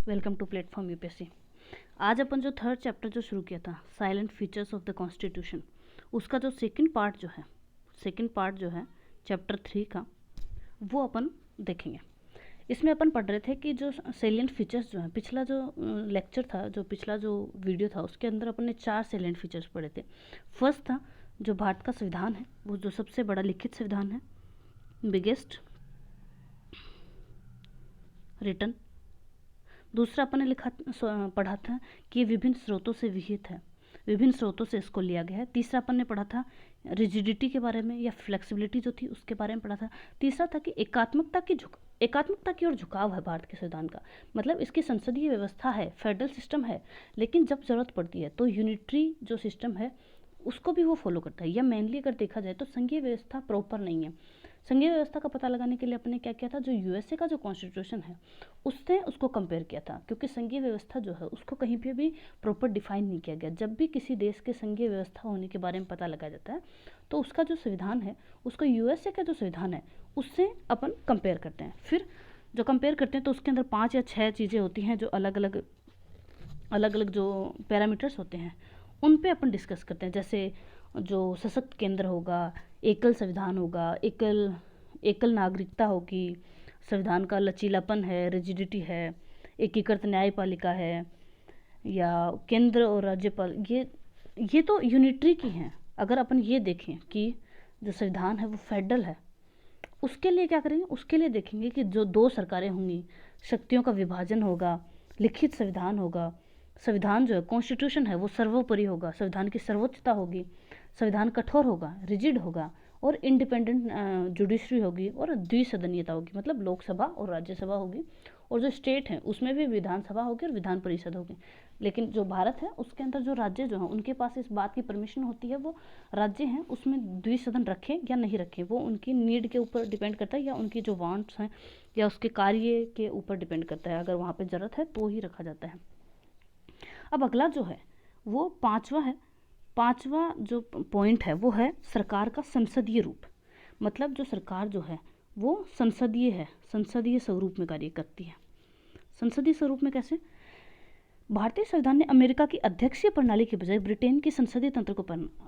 Welcome to platform UPSC. आज अपन जो third chapter जो शुरू किया था salient features of the constitution, उसका जो सेकंड पार्ट जो है चैप्टर 3 का, वो अपन देखेंगे। इसमें अपन पढ़ रहे थे कि जो सेलिएंट फीचर्स जो है, पिछला जो लेक्चर था, जो पिछला जो वीडियो था, उसके अंदर अपन ने 4 सेलिएंट फीचर्स पढ़े थे। फर्स्ट था जो भारत का संविधान है, वो जो सबसे बड़ा लिखित संविधान है, बिगेस्ट रिटन। दूसरा अपन ने पढ़ा था कि विभिन्न स्रोतों से विहित है, विभिन्न स्रोतों से इसको लिया गया है। तीसरा अपन ने पढ़ा था रिजिडिटी के बारे में या फ्लेक्सिबिलिटी जो थी उसके बारे में पढ़ा था। तीसरा था कि एकात्मकता की ओर झुकाव है भारत के संविधान का, मतलब इसकी संसदीय व्यवस्था है, फेडरल सिस्टम है, लेकिन जब जरूरत पड़ती है तो यूनिटरी जो सिस्टम है उसको भी वो फॉलो करता है। या मेनली अगर देखा जाए तो संघीय व्यवस्था प्रॉपर नहीं है। संघीय व्यवस्था का पता लगाने के लिए अपने क्या किया था, जो यूएसए का जो कॉन्स्टिट्यूशन है उससे उसको कंपेयर किया था, क्योंकि संघीय व्यवस्था जो है उसको कहीं पे भी प्रॉपर डिफाइन नहीं किया गया। जब भी किसी देश के संघीय व्यवस्था होने के बारे में पता लगाया जाता है तो उसका जो संविधान है उसको यूएसए का जो संविधान है उससे अपन कंपेयर करते हैं। फिर जो कंपेयर करते हैं तो उसके अंदर 5 या 6 चीज़ें होती हैं जो अलग अलग जो पैरामीटर्स होते हैं उन पे अपन डिस्कस करते हैं। जैसे जो सशक्त केंद्र होगा, एकल संविधान होगा, एकल नागरिकता होगी, संविधान का लचीलापन है, रिजिडिटी है, एकीकृत न्यायपालिका है, या केंद्र और राज्यपाल, ये तो यूनिटरी की हैं। अगर अपन ये देखें कि जो संविधान है वो फेडरल है, उसके लिए क्या करेंगे, उसके लिए देखेंगे कि जो 2 सरकारें होंगी, शक्तियों का विभाजन होगा, लिखित संविधान होगा, संविधान जो है कॉन्स्टिट्यूशन है वो सर्वोपरि होगा, संविधान की सर्वोच्चता होगी, संविधान कठोर होगा, रिजिड होगा, और इंडिपेंडेंट जुडिशरी होगी, और द्विसदनीयता होगी, मतलब लोकसभा और राज्यसभा होगी, और जो स्टेट है उसमें भी विधानसभा होगी और विधान परिषद होगी। लेकिन जो भारत है उसके अंदर जो राज्य जो है उनके पास इस बात की परमिशन होती है, वो राज्य हैं उसमें द्विसदन रखें या नहीं रखें, वो उनकी नीड के ऊपर डिपेंड करता है, या उनकी जो वांट्स हैं या उसके कार्य के ऊपर डिपेंड करता है। अगर वहाँ पर ज़रूरत है तो ही रखा जाता है। अब अगला जो है वो पांचवा जो पॉइंट है वो है सरकार का संसदीय रूप। मतलब जो सरकार जो है वो संसदीय है, संसदीय स्वरूप में कार्य करती है। संसदीय स्वरूप में कैसे? भारतीय संविधान ने अमेरिका की अध्यक्षीय प्रणाली के बजाय ब्रिटेन की संसदीय तंत्र को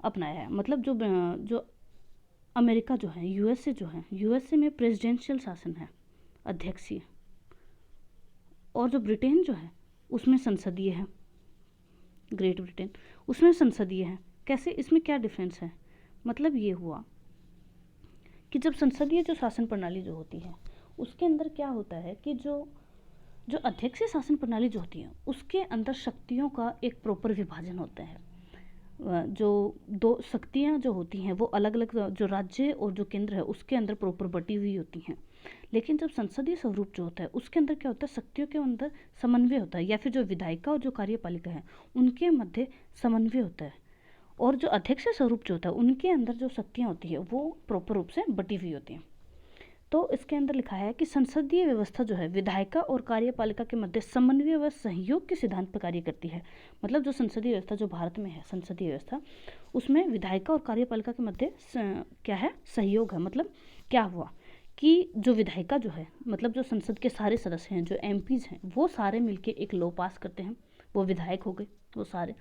अपनाया है। मतलब जो अमेरिका जो है, यूएसए में प्रेसिडेंशियल शासन है, अध्यक्षीय, और जो ब्रिटेन जो है उसमें संसदीय है, ग्रेट ब्रिटेन उसमें संसदीय है। कैसे? इसमें क्या डिफरेंस है? मतलब ये हुआ कि जब संसदीय जो शासन प्रणाली जो होती है उसके अंदर क्या होता है कि जो अध्यक्षीय शासन प्रणाली जो होती है उसके अंदर शक्तियों का एक प्रॉपर विभाजन होता है। जो 2 शक्तियाँ जो होती हैं वो अलग अलग, जो राज्य और जो केंद्र है उसके अंदर प्रॉपर बटी हुई होती हैं। लेकिन जब संसदीय स्वरूप जो होता है उसके अंदर क्या होता है, शक्तियों के अंदर समन्वय होता है, या फिर जो विधायिका और जो कार्यपालिका है उनके मध्य समन्वय होता है। और जो अध्यक्षीय स्वरूप जो होता है उनके अंदर जो शक्तियाँ होती है वो प्रॉपर रूप से बटी हुई होती हैं। तो इसके अंदर लिखा है कि संसदीय व्यवस्था जो है विधायिका और कार्यपालिका के मध्य समन्वय व सहयोग के सिद्धांत पर कार्य करती है। मतलब जो संसदीय व्यवस्था जो भारत में है, संसदीय व्यवस्था, उसमें विधायिका और कार्यपालिका के मध्य क्या है, सहयोग है। मतलब क्या हुआ कि जो विधायिका जो है, मतलब जो संसद के सारे सदस्य हैं, जो एमपीज हैं, वो सारे मिलके एक लॉ पास करते हैं, वो विधायक हो गए वो सारे।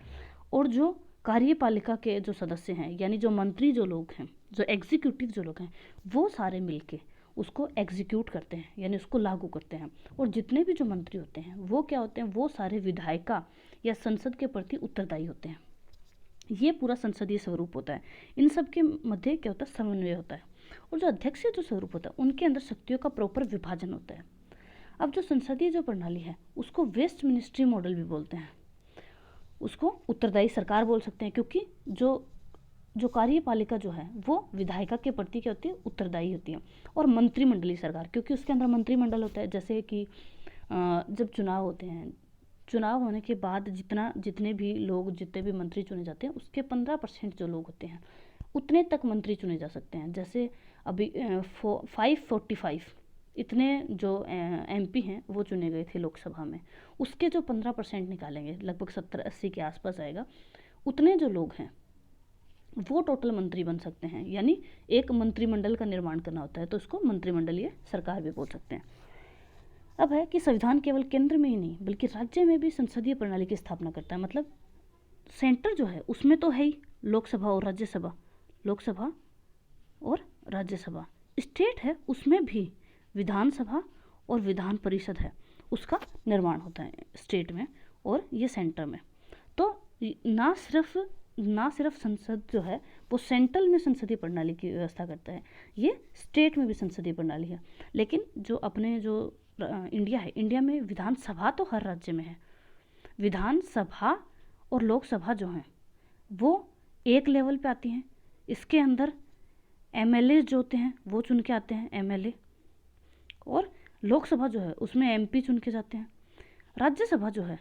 और जो कार्यपालिका के जो सदस्य हैं, यानी जो मंत्री जो लोग हैं, जो एग्जीक्यूटिव जो लोग हैं, वो सारे मिलके उसको एग्जीक्यूट करते हैं, यानी उसको लागू करते हैं। और जितने भी जो मंत्री होते हैं वो क्या होते हैं, वो सारे विधायिका या संसद के प्रति उत्तरदायी होते हैं। ये पूरा संसदीय स्वरूप होता है। इन सब के मध्य क्या होता है, समन्वय होता है। और जो अध्यक्षीय जो स्वरूप होता है उनके अंदर शक्तियों का प्रॉपर विभाजन होता है। अब जो संसदीय जो प्रणाली है उसको वेस्ट मिनिस्ट्री मॉडल भी बोलते हैं, उसको उत्तरदायी सरकार बोल सकते हैं, क्योंकि जो कार्यपालिका जो है वो विधायिका के प्रति क्या होती है, उत्तरदायी होती है। और मंत्रिमंडलीय सरकार, क्योंकि उसके अंदर मंत्रिमंडल होता है। जैसे कि जब चुनाव होते हैं, चुनाव होने के बाद जितने भी मंत्री चुने जाते हैं उसके 15% जो लोग होते हैं उतने तक मंत्री चुने जा सकते हैं। जैसे अभी 545 इतने जो एमपी हैं वो चुने गए थे लोकसभा में, उसके जो 15% निकालेंगे, लगभग 70-80 के आसपास आएगा, उतने जो लोग हैं वो टोटल मंत्री बन सकते हैं। यानी एक मंत्रिमंडल का निर्माण करना होता है तो उसको मंत्रिमंडलीय सरकार भी बोल सकते हैं। अब है कि संविधान केवल केंद्र में ही नहीं बल्कि राज्य में भी संसदीय प्रणाली की स्थापना करता है। मतलब सेंटर जो है उसमें तो है ही लोकसभा और राज्यसभा, लोकसभा और राज्यसभा। स्टेट है उसमें भी विधानसभा और विधान परिषद है, उसका निर्माण होता है स्टेट में और ये सेंटर में। तो ना सिर्फ संसद जो है वो सेंट्रल में संसदीय प्रणाली की व्यवस्था करता है, ये स्टेट में भी संसदीय प्रणाली है। लेकिन जो अपने जो इंडिया है, इंडिया में विधानसभा तो हर राज्य में है। विधानसभा और लोकसभा जो हैं वो एक लेवल पे आती हैं। इसके अंदर एमएलए जो होते हैं वो चुन के आते हैं, एमएलए। और लोकसभा जो है उसमें एमपी चुन के जाते हैं। राज्यसभा जो है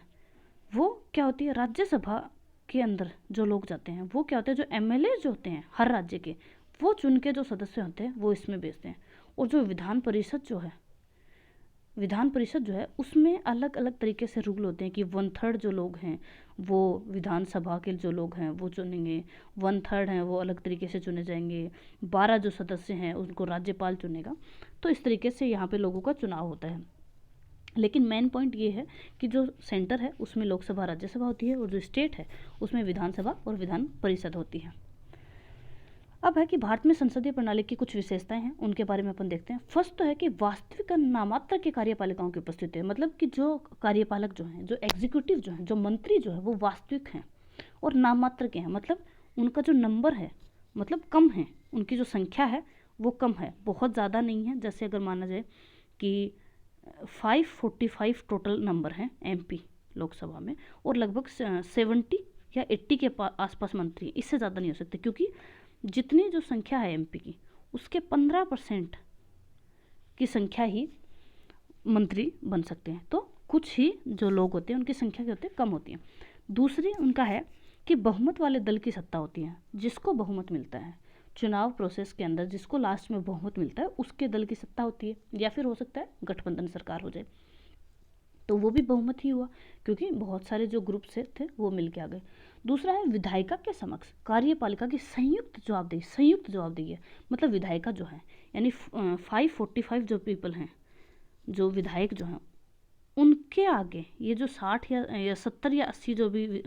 वो क्या होती है, राज्यसभा के अंदर जो लोग जाते हैं वो क्या होते हैं, जो एमएलए जो होते हैं हर राज्य के, वो चुन के जो सदस्य होते हैं वो इसमें भेजते हैं। और जो विधान परिषद जो है उसमें अलग अलग तरीके से रूल होते हैं कि 1/3 जो लोग हैं वो विधानसभा के जो लोग हैं वो चुनेंगे, 1/3 हैं वो अलग तरीके से चुने जाएंगे, 12 जो सदस्य हैं उनको राज्यपाल चुनेगा। तो इस तरीके से यहाँ पे लोगों का चुनाव होता है। लेकिन मेन पॉइंट ये है कि जो सेंटर है उसमें लोकसभा राज्यसभा होती है और जो स्टेट है उसमें विधानसभा और विधान परिषद होती है। अब है कि भारत में संसदीय प्रणाली की कुछ विशेषताएं हैं, उनके बारे में अपन देखते हैं। फर्स्ट तो है कि वास्तविक नामात्र के कार्यपालिकाओं की उपस्थिति है। मतलब कि जो कार्यपालक जो हैं, जो एग्जीक्यूटिव जो हैं, जो मंत्री जो है वो वास्तविक हैं और नामात्र के हैं। मतलब उनका जो नंबर है मतलब कम है, उनकी जो संख्या है वो कम है, बहुत ज़्यादा नहीं है। जैसे अगर माना जाए कि 545 टोटल नंबर हैं एमपी लोकसभा में और लगभग 70 या 80 के आसपास मंत्री, इससे ज़्यादा नहीं हो सकते, क्योंकि जितनी जो संख्या है एमपी की उसके 15% की संख्या ही मंत्री बन सकते हैं। तो कुछ ही जो लोग होते हैं उनकी संख्या क्या होती है, कम होती है। दूसरी उनका है कि बहुमत वाले दल की सत्ता होती है। जिसको बहुमत मिलता है चुनाव प्रोसेस के अंदर, जिसको लास्ट में बहुमत मिलता है उसके दल की सत्ता होती है, या फिर हो सकता है गठबंधन सरकार हो जाए, तो वो भी बहुमत ही हुआ क्योंकि बहुत सारे जो ग्रुप से थे वो मिल के आ गए। दूसरा है विधायिका के समक्ष कार्यपालिका की संयुक्त जवाबदेही है। मतलब विधायिका जो है यानी 545 जो पीपल हैं, जो विधायक जो हैं, उनके आगे ये जो 60 या 70 या 80 जो भी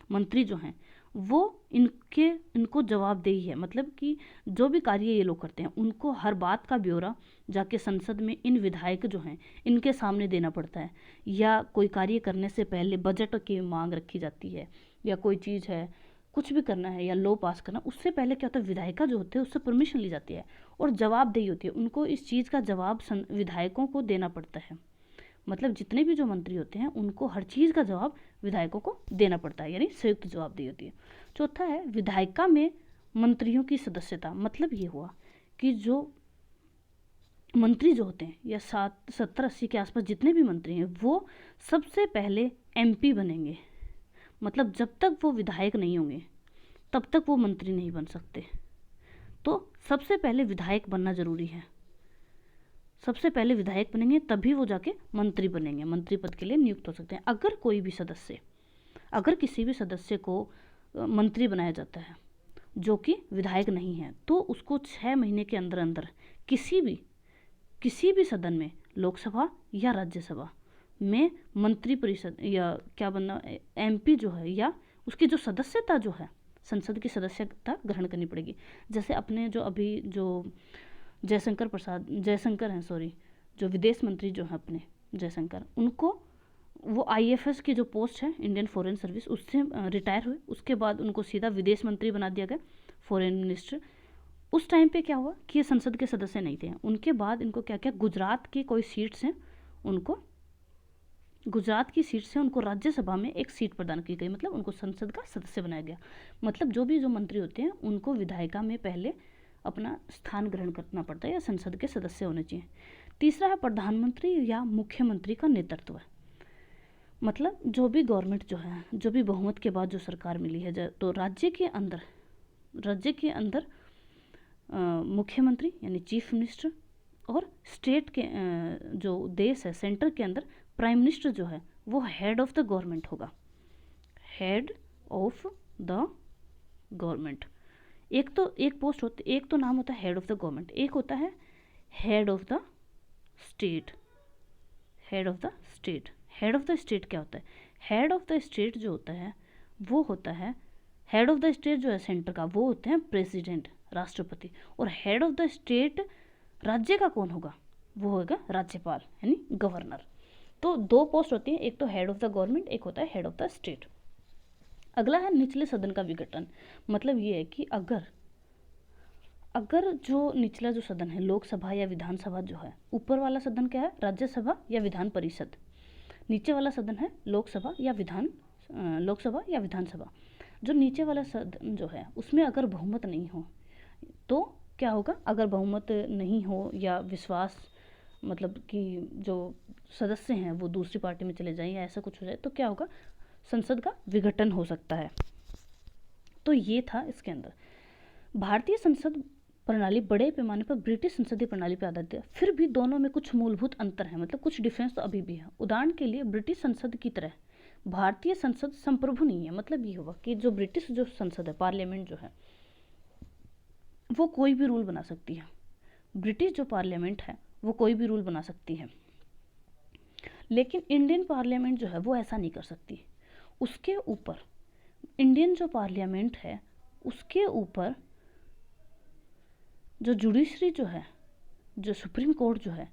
मंत्री जो हैं वो इनको जवाबदेही है। मतलब कि जो भी कार्य ये लोग करते हैं उनको हर बात का ब्यौरा जाके संसद में इन विधायक जो हैं इनके सामने देना पड़ता है। या कोई कार्य करने से पहले बजट की मांग रखी जाती है, या कोई चीज़ है कुछ भी करना है या लॉ पास करना, उससे पहले क्या होता है विधायिका जो होते हैं उससे परमिशन ली जाती है और जवाबदेही होती है। उनको इस चीज़ का जवाब विधायकों को देना पड़ता है। मतलब जितने भी जो मंत्री होते हैं उनको हर चीज़ का जवाब विधायकों को देना पड़ता है, यानी संयुक्त जवाबदेही होती है। चौथा है विधायिका में मंत्रियों की सदस्यता। मतलब ये हुआ कि जो मंत्री जो होते हैं या 70-80 के आसपास जितने भी मंत्री हैं वो सबसे पहले एमपी बनेंगे। मतलब जब तक वो विधायक नहीं होंगे तब तक वो मंत्री नहीं बन सकते। तो सबसे पहले विधायक बनना जरूरी है। सबसे पहले विधायक बनेंगे तभी वो जाके मंत्री बनेंगे, मंत्री पद के लिए नियुक्त हो सकते हैं। अगर किसी भी सदस्य को मंत्री बनाया जाता है जो कि विधायक नहीं है तो उसको 6 महीने के अंदर अंदर किसी भी सदन में, लोकसभा या राज्यसभा में मंत्री परिषद या क्या बनना, एमपी जो है या उसकी जो सदस्यता जो है संसद की सदस्यता ग्रहण करनी पड़ेगी। जैसे अपने जो अभी जो जयशंकर हैं, जो विदेश मंत्री जो हैं अपने जयशंकर, उनको वो आईएफएस की जो पोस्ट है इंडियन फॉरेन सर्विस उससे रिटायर हुए, उसके बाद उनको सीधा विदेश मंत्री बना दिया गया, फॉरेन मिनिस्टर। उस टाइम पे क्या हुआ कि ये संसद के सदस्य नहीं थे। उनके बाद इनको क्या क्या गुजरात की कोई सीट्स हैं, गुजरात की सीट से उनको राज्यसभा में एक सीट प्रदान की गई। मतलब उनको संसद का सदस्य बनाया गया। मतलब जो मंत्री होते हैं उनको विधायिका में पहले अपना स्थान ग्रहण करना पड़ता है या संसद के सदस्य होने चाहिए। तीसरा है प्रधानमंत्री या मुख्यमंत्री का नेतृत्व। मतलब जो भी गवर्नमेंट जो है, जो भी बहुमत के बाद जो सरकार मिली है, तो राज्य के अंदर मुख्यमंत्री यानी चीफ मिनिस्टर, और स्टेट के जो देश है सेंटर के अंदर प्राइम मिनिस्टर जो है वो हेड ऑफ द गवर्नमेंट होगा, हेड ऑफ द गवर्नमेंट। एक पोस्ट होती, एक तो नाम होता है हेड ऑफ द गवर्नमेंट, एक होता है head of the state, head of the state. Head of the state क्या होता है? हेड ऑफ द स्टेट जो होता है वो होता है, हेड ऑफ द स्टेट जो है सेंटर का, वो होते हैं प्रेसिडेंट, राष्ट्रपति। और हेड ऑफ द स्टेट राज्य का कौन होगा? वो होगा राज्यपाल यानी गवर्नर। तो दो पोस्ट होती हैं, एक तो हेड ऑफ द गवर्नमेंट, एक होता है हेड ऑफ द स्टेट। अगला है निचले सदन का विघटन। मतलब ये है कि अगर जो निचला जो सदन है, लोकसभा या विधानसभा जो है, ऊपर वाला सदन क्या है? राज्यसभा या विधान परिषद। नीचे वाला सदन है लोकसभा या विधानसभा। जो नीचे वाला सदन जो है उसमें अगर बहुमत नहीं हो तो क्या होगा? अगर बहुमत नहीं हो या विश्वास, मतलब कि जो सदस्य हैं वो दूसरी पार्टी में चले जाएं या ऐसा कुछ हो जाए, तो क्या होगा? संसद का विघटन हो सकता है। तो ये था इसके अंदर। भारतीय संसद प्रणाली बड़े पैमाने पर ब्रिटिश संसदीय प्रणाली पर आधारित है, फिर भी दोनों में कुछ मूलभूत अंतर है, मतलब कुछ डिफरेंस तो अभी भी है। उदाहरण के लिए ब्रिटिश संसद की तरह भारतीय संसद संप्रभु नहीं है। मतलब ये हुआ कि जो ब्रिटिश जो संसद है, पार्लियामेंट जो है, वो कोई भी रूल बना सकती है। ब्रिटिश जो पार्लियामेंट है वो कोई भी रूल बना सकती है, लेकिन इंडियन पार्लियामेंट जो है वो ऐसा नहीं कर सकती। उसके ऊपर इंडियन जो पार्लियामेंट है उसके ऊपर जो जुडिशरी जो है, जो सुप्रीम कोर्ट जो है,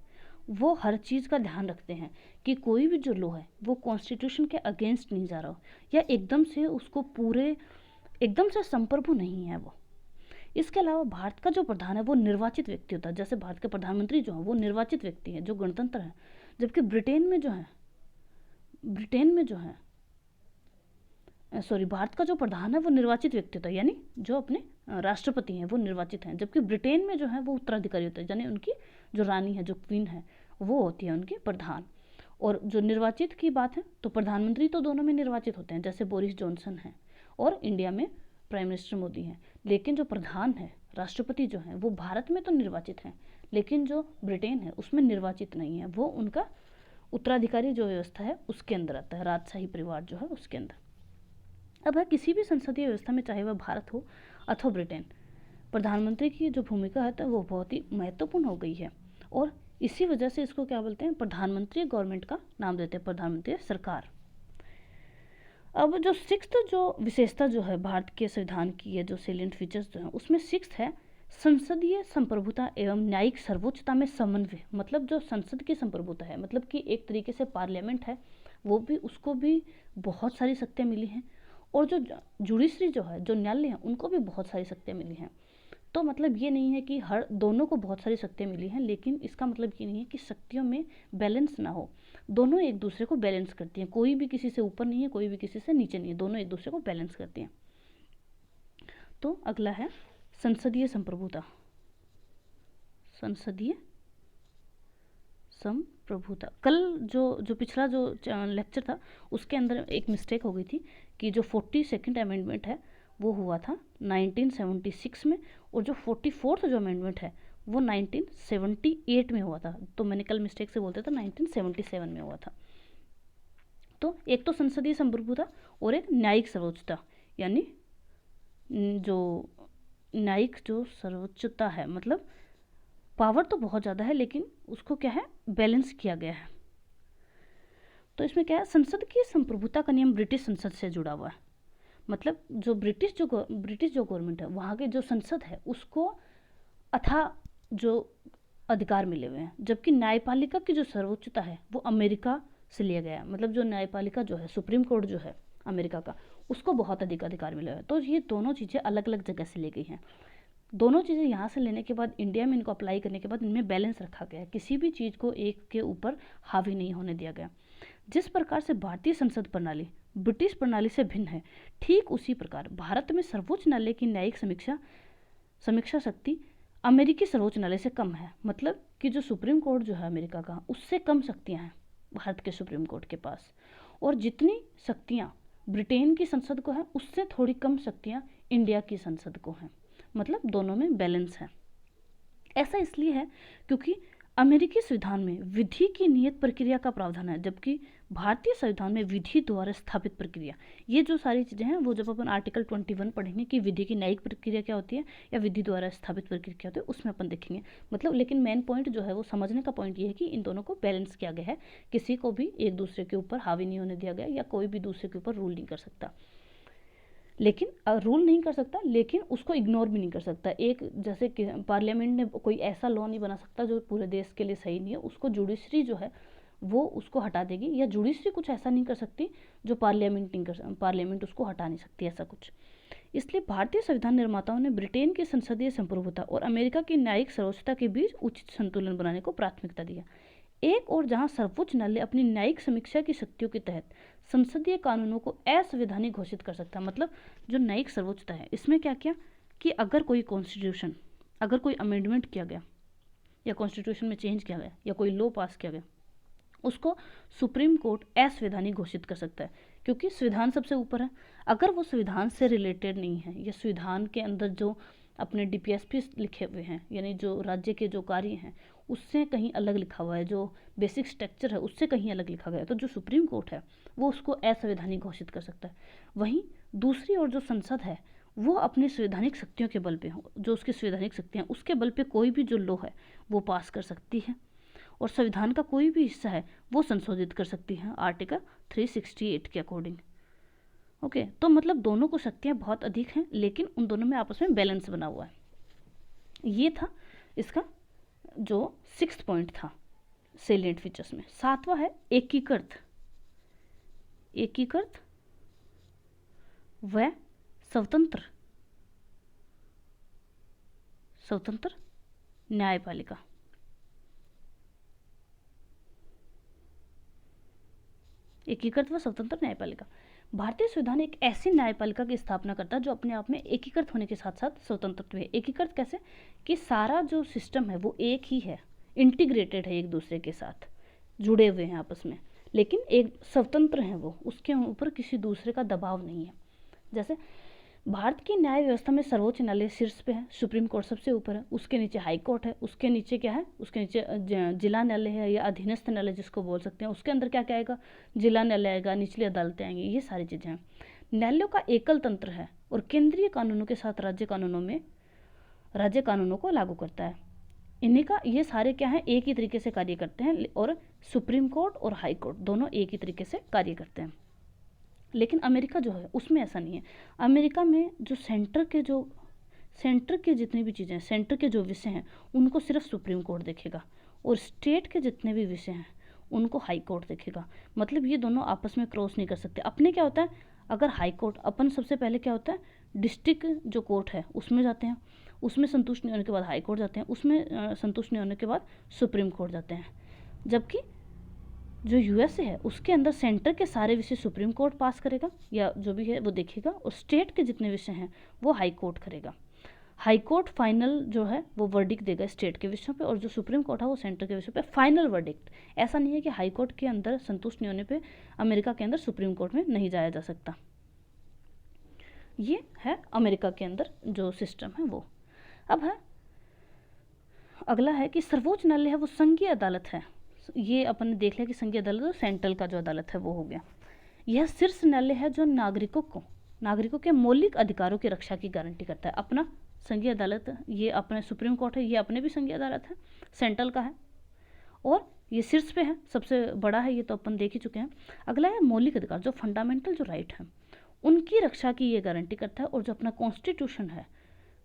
वो हर चीज़ का ध्यान रखते हैं कि कोई भी जो लॉ है वो कॉन्स्टिट्यूशन के अगेंस्ट नहीं जा रहा हो या एकदम से उसको पूरे एकदम से संप्रभु नहीं है वो। इसके अलावा भारत का जो प्रधान है वो निर्वाचित व्यक्ति होता है। जैसे भारत के प्रधानमंत्री जो है वो निर्वाचित व्यक्ति है जो गणतंत्र है, जबकि ब्रिटेन में जो है भारत का जो प्रधान है वो निर्वाचित व्यक्ति होता है, यानी जो अपने राष्ट्रपति हैं वो निर्वाचित हैं, जबकि ब्रिटेन में जो है वो उत्तराधिकारी होता है, यानी उनकी जो रानी है, जो क्वीन है, वो होती है उनकी प्रधान। और जो निर्वाचित की बात है तो प्रधानमंत्री तो दोनों में निर्वाचित होते हैं, जैसे बोरिस जॉनसन है, और इंडिया में प्राइम मिनिस्टर मोदी हैं। लेकिन जो प्रधान है, राष्ट्रपति जो है, वो भारत में तो निर्वाचित हैं, लेकिन जो ब्रिटेन है उसमें निर्वाचित नहीं है, वो उनका उत्तराधिकारी जो व्यवस्था है उसके अंदर आता है, राजशाही परिवार जो है उसके अंदर। अब है किसी भी संसदीय व्यवस्था में, चाहे वह भारत हो अथवा ब्रिटेन, प्रधानमंत्री की जो भूमिका है तो वो बहुत ही महत्वपूर्ण हो गई है, और इसी वजह से इसको क्या बोलते हैं? प्रधानमंत्री गवर्नमेंट का नाम देते हैं, प्रधानमंत्री सरकार। अब जो सिक्स्थ जो विशेषता जो है भारत के संविधान की है, जो सेलिएंट फीचर्स जो है, उसमें सिक्स्थ है संसदीय संप्रभुता एवं न्यायिक सर्वोच्चता में समन्वय। मतलब जो संसद की संप्रभुता है, मतलब कि एक तरीके से पार्लियामेंट है वो भी, उसको भी बहुत सारी शक्तियाँ मिली हैं, और जो जुडिशरी जो है, जो न्यायालय है, उनको भी बहुत सारी शक्तियाँ मिली हैं। तो मतलब ये नहीं है कि हर दोनों को बहुत सारी शक्तियाँ मिली हैं, लेकिन इसका मतलब ये नहीं है कि शक्तियों में बैलेंस ना हो। दोनों एक दूसरे को बैलेंस करती हैं, कोई भी किसी से ऊपर नहीं है, कोई भी किसी से नीचे नहीं है, दोनों एक दूसरे को बैलेंस करती हैं। तो अगला है संसदीय संप्रभुता। संसदीय संप्रभुता, कल जो पिछला जो लेक्चर था उसके अंदर एक मिस्टेक हो गई थी कि जो 42nd अमेंडमेंट है वो हुआ था 1976 में, और जो 44th जो अमेंडमेंट है वो 1978 में हुआ था। तो मैंने कल मिस्टेक से बोलते था 1977 में हुआ था। तो एक तो संसदीय संप्रभुता और एक न्यायिक सर्वोच्चता, यानी जो न्यायिक जो सर्वोच्चता है, मतलब पावर तो बहुत ज़्यादा है लेकिन उसको क्या है, बैलेंस किया गया है। तो इसमें क्या है, संसद की संप्रभुता का नियम ब्रिटिश संसद से जुड़ा हुआ है। मतलब जो ब्रिटिश जो गवर्नमेंट है, वहाँ के जो संसद है उसको अथाह जो अधिकार मिले हुए हैं, जबकि न्यायपालिका की जो सर्वोच्चता है वो अमेरिका से लिया गया है। मतलब जो न्यायपालिका जो है, सुप्रीम कोर्ट जो है अमेरिका का, उसको बहुत अधिक अधिकार मिले हुए हैं। तो ये दोनों चीज़ें अलग अलग जगह से ली गई हैं। दोनों चीज़ें यहाँ से लेने के बाद इंडिया में इनको अप्लाई करने के बाद इनमें बैलेंस रखा गया है, किसी भी चीज़ को एक के ऊपर हावी नहीं होने दिया गया। जिस प्रकार से भारतीय संसद प्रणाली ब्रिटिश प्रणाली से भिन्न है, ठीक उसी प्रकार भारत में सर्वोच्च न्यायालय की न्यायिक समीक्षा शक्ति अमेरिकी सर्वोच्च न्यायालय से कम है। मतलब कि जो सुप्रीम कोर्ट जो है अमेरिका का, उससे कम शक्तियाँ हैं भारत के सुप्रीम कोर्ट के पास, और जितनी शक्तियाँ ब्रिटेन की संसद को हैं उससे थोड़ी कम शक्तियाँ इंडिया की संसद को हैं। मतलब दोनों में बैलेंस है। ऐसा इसलिए है क्योंकि अमेरिकी संविधान में विधि की नियत प्रक्रिया का प्रावधान है, जबकि भारतीय संविधान में विधि द्वारा स्थापित प्रक्रिया, ये जो सारी चीज़ें हैं वो जब अपन आर्टिकल 21 पढ़ेंगे कि विधि की न्यायिक प्रक्रिया क्या होती है या विधि द्वारा स्थापित प्रक्रिया क्या होती है, उसमें अपन देखेंगे। मतलब लेकिन मेन पॉइंट जो है वो समझने का पॉइंट ये है कि इन दोनों को बैलेंस किया गया है, किसी को भी एक दूसरे के ऊपर हावी नहीं होने दिया गया या कोई भी दूसरे के ऊपर रूल नहीं कर सकता। लेकिन रूल नहीं कर सकता लेकिन उसको इग्नोर भी नहीं कर सकता। एक जैसे कि पार्लियामेंट ने कोई ऐसा लॉ नहीं बना सकता जो पूरे देश के लिए सही नहीं है, उसको जुडिशरी जो है वो उसको हटा देगी, या जुडिशरी कुछ ऐसा नहीं कर सकती जो पार्लियामेंट उसको हटा नहीं सकती, ऐसा कुछ। इसलिए भारतीय संविधान निर्माताओं ने ब्रिटेन की संसदीय संप्रभुता और अमेरिका की न्यायिक सर्वोच्चता के बीच उचित संतुलन बनाने को प्राथमिकता दिया। एक और जहां सर्वोच्च न्यायालय अपनी न्यायिक समीक्षा की शक्तियों के तहत संसदीय कानूनों को असंवैधानिक घोषित कर सकता है। मतलब जो न्यायिक सर्वोच्चता है इसमें क्या किया कि अगर कोई अमेंडमेंट किया गया या कॉन्स्टिट्यूशन में चेंज किया गया या कोई लॉ पास किया गया, उसको सुप्रीम कोर्ट असंवैधानिक घोषित कर सकता है, क्योंकि संविधान सबसे ऊपर है। अगर वो संविधान से रिलेटेड नहीं है या संविधान के अंदर जो अपने डीपीएसपी लिखे हुए हैं, यानी जो राज्य के जो कार्य हैं उससे कहीं अलग लिखा हुआ है, जो बेसिक स्ट्रक्चर है उससे कहीं अलग लिखा गया है, तो जो सुप्रीम कोर्ट है वो उसको असंवैधानिक घोषित कर सकता है। वहीं दूसरी ओर जो संसद है वो अपनी संवैधानिक शक्तियों के बल पे हो, जो उसकी संवैधानिक शक्तियाँ उसके बल पे कोई भी जो लॉ है वो पास कर सकती है और संविधान का कोई भी हिस्सा है वो संशोधित कर सकती है आर्टिकल 368 के अकॉर्डिंग। ओके, तो मतलब दोनों को शक्तियाँ बहुत अधिक हैं लेकिन उन दोनों में आपस में बैलेंस बना हुआ है। ये था इसका जो 6th पॉइंट था सेलिएंट फीचर्स में। 7वां है एकीकृत व स्वतंत्र न्यायपालिका। एकीकृत व स्वतंत्र न्यायपालिका। भारतीय संविधान एक ऐसी न्यायपालिका की स्थापना करता है जो अपने आप में एकीकृत होने के साथ साथ स्वतंत्र भी है। एकीकृत कैसे कि सारा जो सिस्टम है वो एक ही है, इंटीग्रेटेड है, एक दूसरे के साथ जुड़े हुए हैं आपस में, लेकिन एक स्वतंत्र है, वो उसके ऊपर किसी दूसरे का दबाव नहीं है। जैसे भारत की न्याय व्यवस्था में सर्वोच्च न्यायालय शीर्ष पे है, सुप्रीम कोर्ट सबसे ऊपर है, उसके नीचे हाई कोर्ट है, उसके नीचे क्या है, उसके नीचे जिला न्यायालय है या अधीनस्थ न्यायालय जिसको बोल सकते हैं, उसके अंदर क्या क्या आएगा, जिला न्यायालय आएगा, निचली अदालतें आएंगी, ये सारी चीज़ें हैं। न्यायालयों का एकल तंत्र है और केंद्रीय कानूनों के साथ राज्य कानूनों को लागू करता है। इन्हीं का ये सारे क्या है, एक ही तरीके से कार्य करते हैं और सुप्रीम कोर्ट और हाई कोर्ट दोनों एक ही तरीके से कार्य करते हैं। लेकिन अमेरिका जो है उसमें ऐसा नहीं है। अमेरिका में जो सेंटर के जितनी भी चीज़ें हैं, सेंटर के जो विषय हैं उनको सिर्फ सुप्रीम कोर्ट देखेगा और स्टेट के जितने भी विषय हैं उनको हाई कोर्ट देखेगा। मतलब ये दोनों आपस में क्रॉस नहीं कर सकते। अपने क्या होता है, अगर हाई कोर्ट, अपन सबसे पहले क्या होता है, डिस्ट्रिक्ट जो कोर्ट है उसमें जाते हैं, उसमें संतुष्ट नहीं होने के बाद हाई कोर्ट जाते हैं, उसमें संतुष्ट नहीं होने के बाद सुप्रीम कोर्ट जाते हैं। जबकि जो यूएसए है उसके अंदर सेंटर के सारे विषय सुप्रीम कोर्ट पास करेगा या जो भी है वो देखेगा, और स्टेट के जितने विषय हैं वो हाई कोर्ट करेगा। हाई कोर्ट फाइनल जो है वो वर्डिक्ट देगा स्टेट के विषयों पे, और जो सुप्रीम कोर्ट है वो सेंटर के विषयों पे फाइनल वर्डिक्ट। ऐसा नहीं है कि हाई कोर्ट के अंदर संतुष्ट नहीं होने पे अमेरिका के अंदर सुप्रीम कोर्ट में नहीं जाया जा सकता। ये है अमेरिका के अंदर जो सिस्टम है वो। अब है अगला है कि सर्वोच्च न्यायालय है वो संघीय अदालत है। ये अपन ने देख लिया कि संघीय अदालत और सेंट्रल का जो अदालत है वो हो गया। यह शीर्ष न्यायालय है जो नागरिकों के मौलिक अधिकारों की रक्षा की गारंटी करता है। अपना संघीय अदालत, ये अपने सुप्रीम कोर्ट है, ये अपने भी संघीय अदालत है, सेंट्रल का है और ये शीर्ष पे है, सबसे बड़ा है, ये तो अपन देख ही चुके हैं। अगला है मौलिक अधिकार, जो फंडामेंटल जो राइट है उनकी रक्षा की ये गारंटी करता है। और जो अपना कॉन्स्टिट्यूशन है,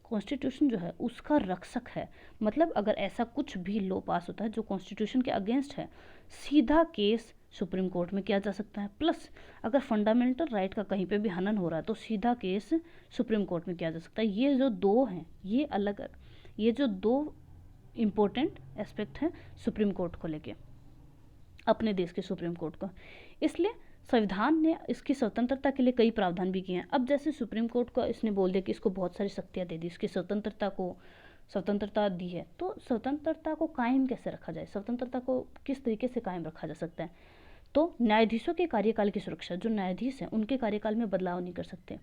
कॉन्स्टिट्यूशन जो है उसका रक्षक है। मतलब अगर ऐसा कुछ भी लॉ पास होता है जो कॉन्स्टिट्यूशन के अगेंस्ट है, सीधा केस सुप्रीम कोर्ट में किया जा सकता है। प्लस अगर फंडामेंटल राइट का कहीं पे भी हनन हो रहा है तो सीधा केस सुप्रीम कोर्ट में किया जा सकता है। ये जो दो हैं, ये जो दो इम्पोर्टेंट एस्पेक्ट हैं सुप्रीम कोर्ट को लेके, अपने देश के सुप्रीम कोर्ट को। इसलिए संविधान ने इसकी स्वतंत्रता के लिए कई प्रावधान भी किए हैं। अब जैसे सुप्रीम कोर्ट को इसने बोल दिया कि इसको बहुत सारी शक्तियाँ दे दी, इसकी स्वतंत्रता दी है, तो स्वतंत्रता को कायम कैसे रखा जाए, स्वतंत्रता को किस तरीके से कायम रखा जा सकता है। तो न्यायाधीशों के कार्यकाल की सुरक्षा, जो न्यायाधीश हैं उनके कार्यकाल में बदलाव नहीं कर सकते।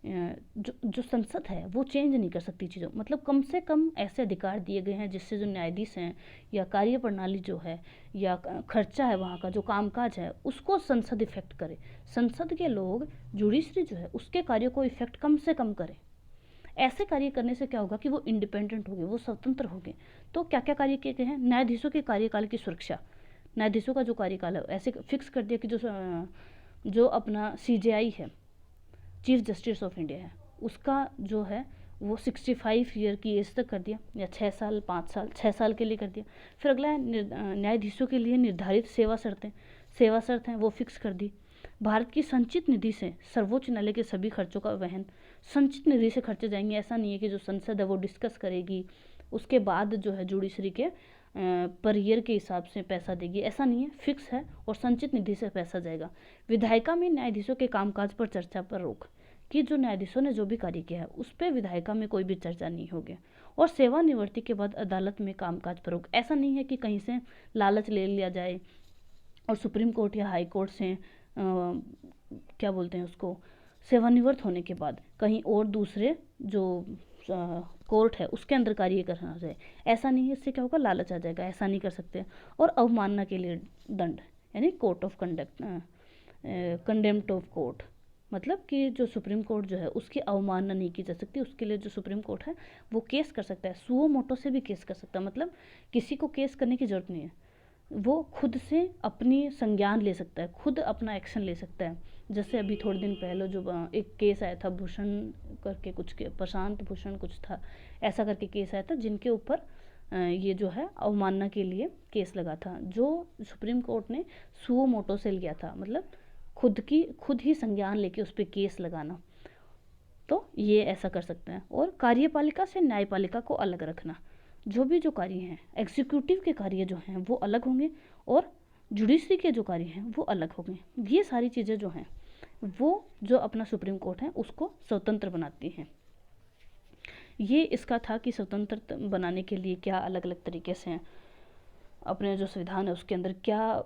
जो संसद है वो चेंज नहीं कर सकती चीज़ों, मतलब कम से कम ऐसे अधिकार दिए गए हैं जिससे जो न्यायाधीश हैं या कार्य प्रणाली जो है या खर्चा है वहाँ का जो कामकाज है उसको संसद इफेक्ट करे। संसद के लोग जुडिशरी जो है उसके कार्यों को इफेक्ट कम से कम करें। ऐसे कार्य करने से क्या होगा कि वो इंडिपेंडेंट होंगे, वो स्वतंत्र होंगे। तो क्या क्या कार्य किए गए हैं? न्यायाधीशों के कार्यकाल की सुरक्षा, न्यायाधीशों का जो कार्यकाल है ऐसे फिक्स कर दिया कि जो अपना CJI है, चीफ जस्टिस ऑफ इंडिया है, उसका जो है वो 65 ईयर की एज तक कर दिया, या 6 साल 5 साल 6 साल के लिए कर दिया। फिर अगला है न्यायाधीशों के लिए निर्धारित सेवा शर्तें हैं वो फिक्स कर दी। भारत की संचित निधि से सर्वोच्च न्यायालय के सभी खर्चों का वहन संचित निधि से खर्चे जाएंगे। ऐसा नहीं है कि जो संसद है वो डिस्कस करेगी उसके बाद जो है जुडिशरी के पर ईयर के हिसाब से पैसा देगी, ऐसा नहीं है, फिक्स है और संचित निधि से पैसा जाएगा। विधायिका में न्यायाधीशों के कामकाज पर चर्चा पर रोक, कि जो न्यायाधीशों ने जो भी कार्य किया है उस पर विधायिका में कोई भी चर्चा नहीं होगी। और सेवानिवृत्ति के बाद अदालत में कामकाज पर रोक, ऐसा नहीं है कि कहीं से लालच ले लिया जाए और सुप्रीम कोर्ट या हाई कोर्ट से क्या बोलते हैं उसको, सेवानिवृत्त होने के बाद कहीं और दूसरे जो कोर्ट है उसके अंदर कार्य करना जाए, ऐसा नहीं है। इससे क्या होगा, लालच आ जाएगा, ऐसा नहीं कर सकते। और अवमानना के लिए दंड, यानी court of conduct, contempt of court, मतलब कि जो सुप्रीम कोर्ट जो है उसकी अवमानना नहीं की जा सकती, उसके लिए जो सुप्रीम कोर्ट है वो केस कर सकता है, सुओ मोटो से भी केस कर सकता है। मतलब किसी को केस करने की जरूरत नहीं है, वो खुद से अपनी संज्ञान ले सकता है, खुद अपना एक्शन ले सकता है। जैसे अभी थोड़े दिन पहले जो एक केस आया था भूषण करके, कुछ के प्रशांत भूषण कुछ था, ऐसा करके केस आया था जिनके ऊपर ये जो है अवमानना के लिए केस लगा था, जो सुप्रीम कोर्ट ने सुओ मोटो से लिया था, मतलब खुद ही संज्ञान लेके उस पर केस लगाना। तो ये ऐसा कर सकते हैं। और कार्यपालिका से न्यायपालिका को अलग रखना, जो भी जो कार्य हैं एग्जीक्यूटिव के कार्य जो हैं वो अलग होंगे और जुडिशरी के जो कार्य हैं वो अलग होंगे। ये सारी चीज़ें जो हैं वो जो अपना सुप्रीम कोर्ट है उसको स्वतंत्र बनाती हैं। ये इसका था कि स्वतंत्र बनाने के लिए क्या अलग अलग तरीके से अपने जो संविधान है उसके अंदर क्या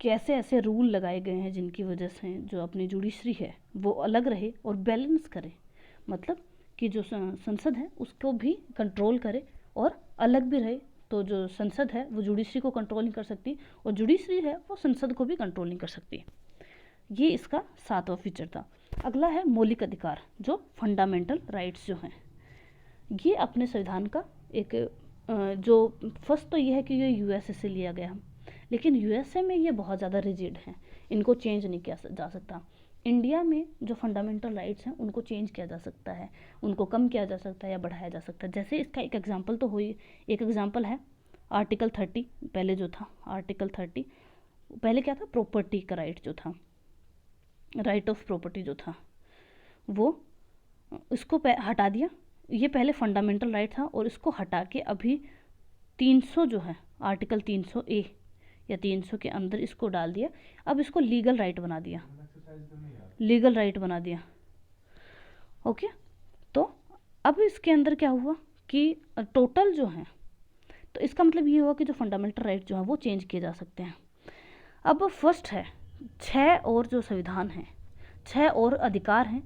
कैसे ऐसे रूल लगाए गए हैं जिनकी वजह से जो अपनी जुडिशरी है वो अलग रहे और बैलेंस करे, मतलब कि जो संसद है उसको भी कंट्रोल करे और अलग भी रहे। तो जो संसद है वो जुडिशरी को कंट्रोल नहीं कर सकती और जुडिशरी है वो संसद को भी कंट्रोल नहीं कर सकती। ये इसका 7वां फीचर था। अगला है मौलिक अधिकार, जो फंडामेंटल राइट्स जो हैं, ये अपने संविधान का एक जो फर्स्ट तो ये है कि ये USA से लिया गया, लेकिन USA में ये बहुत ज़्यादा रिजिड हैं, इनको चेंज नहीं किया जा सकता। इंडिया में जो फंडामेंटल राइट्स हैं उनको चेंज किया जा सकता है, उनको कम किया जा सकता है या बढ़ाया जा सकता है। जैसे इसका एक एग्जांपल तो हुई, एक एग्जांपल है आर्टिकल 30, पहले जो था आर्टिकल 30, पहले क्या था, प्रॉपर्टी का राइट जो था, राइट ऑफ प्रॉपर्टी जो था, वो इसको हटा दिया। ये पहले फंडामेंटल राइट था और इसको हटा के अभी 300 जो है, आर्टिकल 300A या 300 के अंदर इसको डाल दिया। अब इसको लीगल राइट बना दिया, लीगल राइट बना दिया। ओके, तो अब इसके अंदर क्या हुआ कि टोटल जो है, तो इसका मतलब ये हुआ कि जो फंडामेंटल राइट जो है वो चेंज किए जा सकते हैं। अब फर्स्ट है 6 और जो संविधान है, 6 और अधिकार हैं,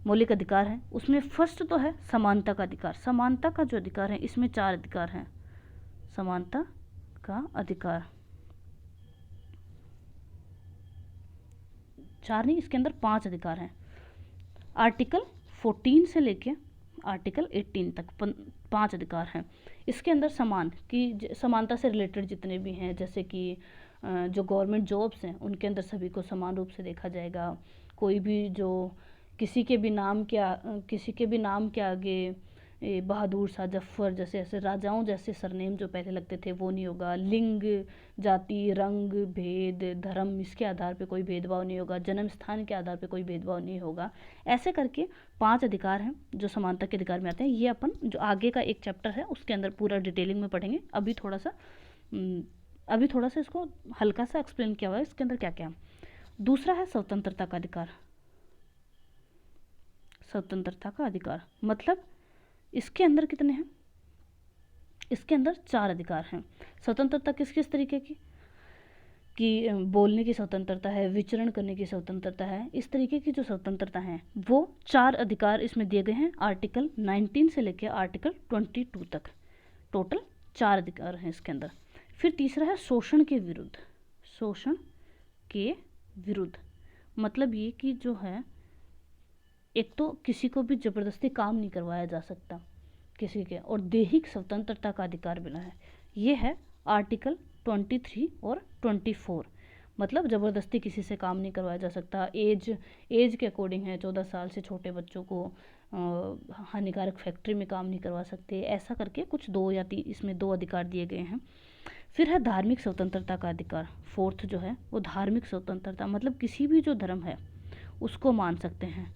मौलिक अधिकार हैं, उसमें फर्स्ट तो है समानता का अधिकार। समानता का जो अधिकार है इसमें 4 अधिकार हैं, समानता का अधिकार, 4 नहीं, इसके अंदर 5 अधिकार हैं। आर्टिकल 14 से लेके आर्टिकल 18 तक 5 अधिकार हैं। इसके अंदर समानता से रिलेटेड जितने भी हैं, जैसे कि जो गवर्नमेंट जॉब्स हैं उनके अंदर सभी को समान रूप से देखा जाएगा। कोई भी जो किसी के भी नाम के आगे बहादुर शाह जफर जैसे ऐसे राजाओं जैसे सरनेम जो पहले लगते थे वो नहीं होगा। लिंग, जाति, रंग, भेद, धर्म, इसके आधार पे कोई भेदभाव नहीं होगा। जन्म स्थान के आधार पे कोई भेदभाव नहीं होगा। ऐसे करके 5 अधिकार हैं जो समानता के अधिकार में आते हैं। ये अपन जो आगे का एक चैप्टर है उसके अंदर पूरा डिटेलिंग में पढ़ेंगे। अभी थोड़ा सा इसको हल्का सा एक्सप्लेन किया हुआ है इसके अंदर क्या क्या। दूसरा है स्वतंत्रता का अधिकार। स्वतंत्रता का अधिकार मतलब इसके अंदर कितने हैं, इसके अंदर 4 अधिकार हैं। स्वतंत्रता किस किस तरीके की, कि बोलने की स्वतंत्रता है, विचरण करने की स्वतंत्रता है, इस तरीके की जो स्वतंत्रता है वो 4 अधिकार इसमें दिए गए हैं आर्टिकल 19 से लेकर आर्टिकल 22 तक। टोटल 4 अधिकार हैं इसके अंदर। फिर तीसरा है शोषण के विरुद्ध। शोषण के विरुद्ध मतलब ये कि जो है, एक तो किसी को भी जबरदस्ती काम नहीं करवाया जा सकता किसी के, और दैहिक स्वतंत्रता का अधिकार मिला है। ये है आर्टिकल 23 और 24। मतलब ज़बरदस्ती किसी से काम नहीं करवाया जा सकता। एज के अकॉर्डिंग है, 14 साल से छोटे बच्चों को हानिकारक फैक्ट्री में काम नहीं करवा सकते, ऐसा करके कुछ 2 या 3 इसमें 2 अधिकार दिए गए हैं। फिर है धार्मिक स्वतंत्रता का अधिकार। फोर्थ जो है वो धार्मिक स्वतंत्रता, मतलब किसी भी जो धर्म है उसको मान सकते हैं,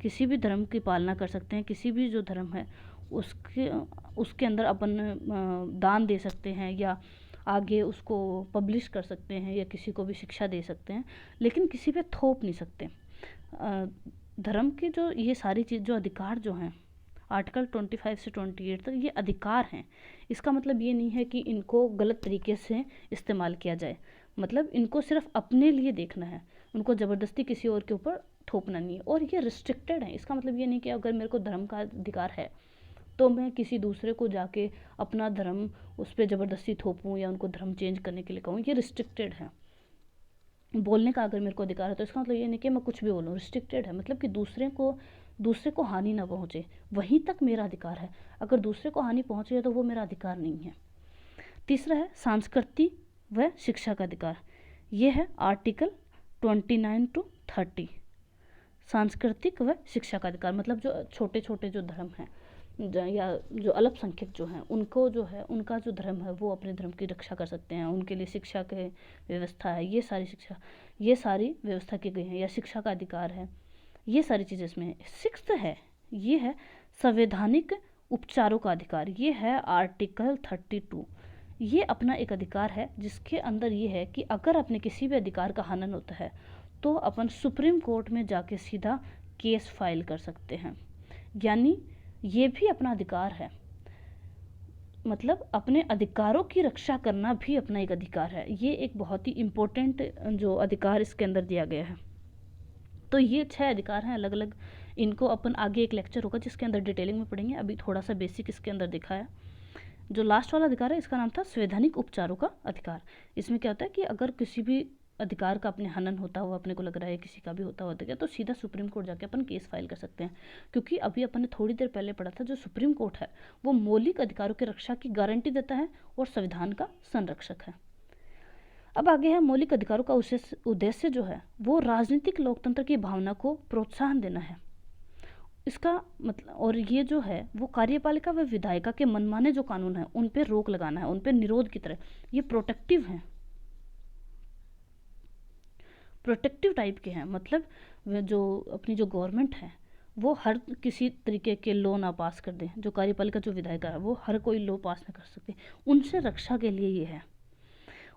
किसी भी धर्म की पालना कर सकते हैं, किसी भी जो धर्म है उसके अंदर अपन दान दे सकते हैं या आगे उसको पब्लिश कर सकते हैं या किसी को भी शिक्षा दे सकते हैं, लेकिन किसी पे थोप नहीं सकते। धर्म के जो ये सारी चीज़ जो अधिकार जो हैं आर्टिकल 25 से 28 तक ये अधिकार हैं। इसका मतलब ये नहीं है कि इनको गलत तरीके से इस्तेमाल किया जाए, मतलब इनको सिर्फ अपने लिए देखना है, उनको ज़बरदस्ती किसी और के ऊपर थोपना नहीं है। और ये रिस्ट्रिक्टेड है, इसका मतलब ये नहीं कि अगर मेरे को धर्म का अधिकार है तो मैं किसी दूसरे को जाके अपना धर्म उस पर ज़बरदस्ती थोपूँ या उनको धर्म चेंज करने के लिए कहूँ। ये रिस्ट्रिक्टेड है। बोलने का अगर मेरे को अधिकार है तो इसका मतलब ये नहीं कि मैं कुछ भी बोलूँ, रिस्ट्रिक्टेड है, मतलब कि दूसरे को हानि ना पहुँचे, वहीं तक मेरा अधिकार है। अगर दूसरे को हानि पहुँच रही है तो वो मेरा अधिकार नहीं है। तीसरा है सांस्कृतिक व शिक्षा का अधिकार। ये है आर्टिकल 29 to 30। सांस्कृतिक व शिक्षा का अधिकार मतलब जो छोटे छोटे जो धर्म हैं या जो अल्पसंख्यक जो हैं उनको जो है उनका जो धर्म है वो अपने धर्म की रक्षा कर सकते हैं, उनके लिए शिक्षा की व्यवस्था है, ये सारी व्यवस्था की गई है, या शिक्षा का अधिकार है, ये सारी चीज़ें इसमें है। सिक्स्थ है, ये है संवैधानिक उपचारों का अधिकार। ये है आर्टिकल 32। ये अपना एक अधिकार है जिसके अंदर ये है कि अगर अपने किसी भी अधिकार का हनन होता है तो अपन सुप्रीम कोर्ट में जाके सीधा केस फाइल कर सकते हैं, यानी ये भी अपना अधिकार है। मतलब अपने अधिकारों की रक्षा करना भी अपना एक अधिकार है। ये एक बहुत ही इम्पोर्टेंट जो अधिकार इसके अंदर दिया गया है। तो ये 6 अधिकार हैं अलग अलग। इनको अपन आगे एक लेक्चर होगा जिसके अंदर डिटेलिंग में पढ़ेंगे, अभी थोड़ा सा बेसिक इसके अंदर दिखाया। जो लास्ट वाला अधिकार है इसका नाम था संवैधानिक उपचारों का अधिकार। इसमें क्या होता है कि अगर किसी भी अधिकार का अपने हनन होता हुआ अपने को लग रहा है, किसी का भी होता हुआ तो तो सीधा सुप्रीम कोर्ट जाके अपन केस फाइल कर सकते हैं। क्योंकि अभी अपन ने थोड़ी देर पहले पढ़ा था जो सुप्रीम कोर्ट है वो मौलिक अधिकारों की रक्षा की गारंटी देता है और संविधान का संरक्षक है। अब आगे है मौलिक अधिकारों का उद्देश्य जो है वो राजनीतिक लोकतंत्र की भावना को प्रोत्साहन देना है। इसका मतलब, और ये जो है वो कार्यपालिका व विधायिका के मनमाने जो कानून है उन पे रोक लगाना है, उन पे निरोध की तरह। ये प्रोटेक्टिव हैं, प्रोटेक्टिव टाइप के हैं। मतलब जो अपनी जो गवर्नमेंट है वो हर किसी तरीके के लॉ ना पास कर दे, जो कार्यपालिका जो विधायिका है वो हर कोई लॉ पास ना कर सकते, उनसे रक्षा के लिए ये है।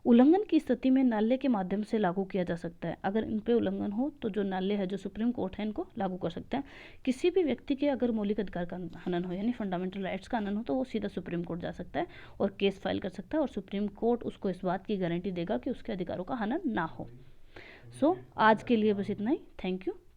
उल्लंघन की स्थिति में नाले के माध्यम से लागू किया जा सकता है। अगर इन पे उल्लंघन हो तो जो नाले है, जो सुप्रीम कोर्ट है, इनको लागू कर सकता है। किसी भी व्यक्ति के अगर मौलिक अधिकार का हनन हो यानी फंडामेंटल राइट्स का हनन हो तो वो सीधा सुप्रीम कोर्ट जा सकता है और केस फाइल कर सकता है और सुप्रीम कोर्ट उसको इस बात की गारंटी देगा कि उसके अधिकारों का हनन ना हो। सो आज के लिए बस इतना ही। Thank you.